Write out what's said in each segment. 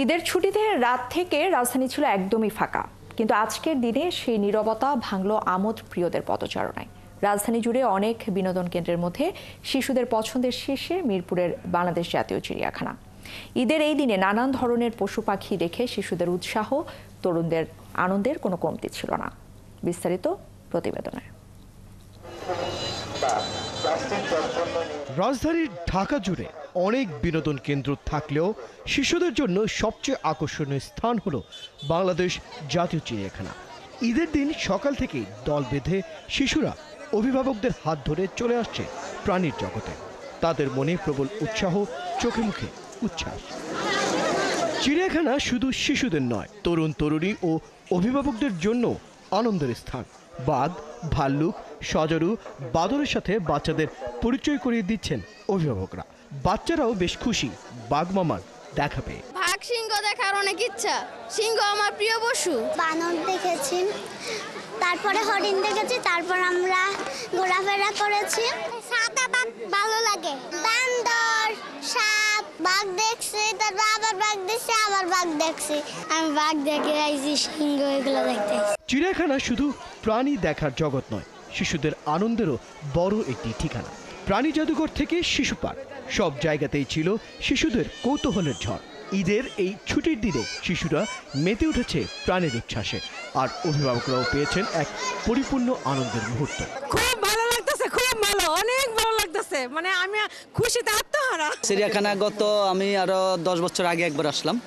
ঈদের ছুটিতে রাত থেকে রাজধানী ছিল একদমই ফাঁকা, কিন্তু আজকের দিনে সেই নীরবতা ভাঙল আমোদ প্রিয়দের পদচারণায়। রাজধানী জুড়ে অনেক বিনোদন কেন্দ্রের মধ্যে শিশুদের পছন্দের শীর্ষে মিরপুরের বাংলাদেশ জাতীয় চিড়িয়াখানা। ঈদের এই দিনে নানান ধরনের পশু পাখি দেখে শিশুদের উৎসাহ, তরুণদের আনন্দের কোনো কমতি ছিল না। বিস্তারিত প্রতিবেদনে। রাজধানীর ঢাকা জুড়ে অনেক বিনোদন কেন্দ্র থাকলেও শিশুদের জন্য সবচেয়ে আকর্ষণীয় স্থান হলো বাংলাদেশ জাতীয় চিড়িয়াখানা। ঈদের দিন সকাল থেকেই দল বেঁধে শিশুরা অভিভাবকদের হাত ধরে চলে আসছে প্রাণীর জগতে। তাদের মনে প্রবল উৎসাহ, চোখে মুখে উচ্ছ্বাস। চিড়িয়াখানা শুধু শিশুদের নয়, তরুণ তরুণী ও অভিভাবকদের জন্য আনন্দের স্থান। বাঘ, ভাল্লুক, সজারু, বাদরের সাথে বাচ্চাদের পরিচয় করিয়ে দিচ্ছেন অভিভাবকরা। বাচ্চারাও বেশ খুশি বাঘ মামার দেখা পেয়ে। বাঘ, সিংহ দেখার অনেক ইচ্ছা। সিংহ আমার প্রিয় পশু। বানর দেখেছি, তারপরে হরিণ দেখেছি, তারপর আমরা ঘোরাফেরা করেছি। সাদা বাঘ ভালো লাগে, বান্দর, সাপ, বাঘ দেখছি, তারপর আবার বাঘ দেখছি, আবার বাঘ দেখছি। আমি বাঘ দেখে আইছি, সিংহ এগুলো দেখতে। চিড়িয়াখানা শুধু প্রাণী দেখার জগৎ নয়, শিশুদের আনন্দেরও বড় একটি ঠিকানা। প্রাণী জাদুঘর থেকে শিশু পার্ক, সব জায়গাতেই ছিল শিশুদের কৌতূহলের ঝড়। ঈদের এই ছুটির দিনে শিশুরা মেতে উঠেছে প্রাণের উচ্ছ্বাসে, আর অভিভাবকরাও পেয়েছেন এক পরিপূর্ণ আনন্দের মুহূর্ত। খুব ভালো লাগতেছে, খুব ভালো, অনেক ভালো লাগতেছে। মানে আমি খুশিতে আত্মহারা। চিড়িয়াখানা আমি আরো 10 বছর আগে একবার আসলাম,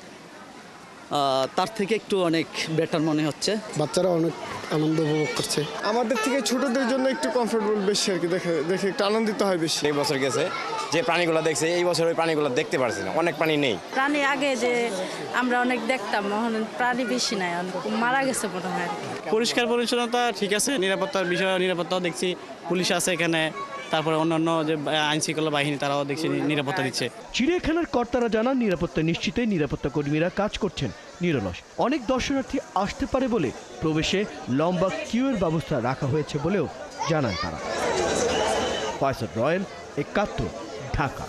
তার থেকে একটু অনেক বেটার মনে হচ্ছে। বাচ্চারা অনেক আনন্দ উপভোগ করছে। আমাদের থেকে ছোটদের জন্য একটু কমফোর্টেবল বেশি আর কি, দেখে একটু আনন্দিত হয় বেশি। এই বছর গেছে যে প্রাণীগুলো দেখছে, এই বছর ওই প্রাণীগুলো দেখতে পারছি না, অনেক প্রাণী নেই। প্রাণী আগে যে আমরা অনেক দেখতাম, এখন প্রাণী বেশি নাই, মারা গেছে মনে হয়। পরিষ্কার পরিচ্ছন্নতা ঠিক আছে, নিরাপত্তার বিষয়ে নিরাপত্তাও দেখছি, পুলিশ আছে এখানে, তারপরে অন্যান্য যে আইন শৃঙ্খলা বাহিনী তারাও দেখছি নিরাপত্তা দিচ্ছে। চিড়িয়াখানার কর্তারা জানান নিরাপত্তা নিশ্চিতে নিরাপত্তা কর্মীরা কাজ করছেন নিরলস। অনেক দর্শনার্থী আসতে পারে বলে প্রবেশে লম্বা কিউয়ের ব্যবস্থা রাখা হয়েছে বলেও জানান তারা। ফয়সাল রয়েল, ৭১, ঢাকা।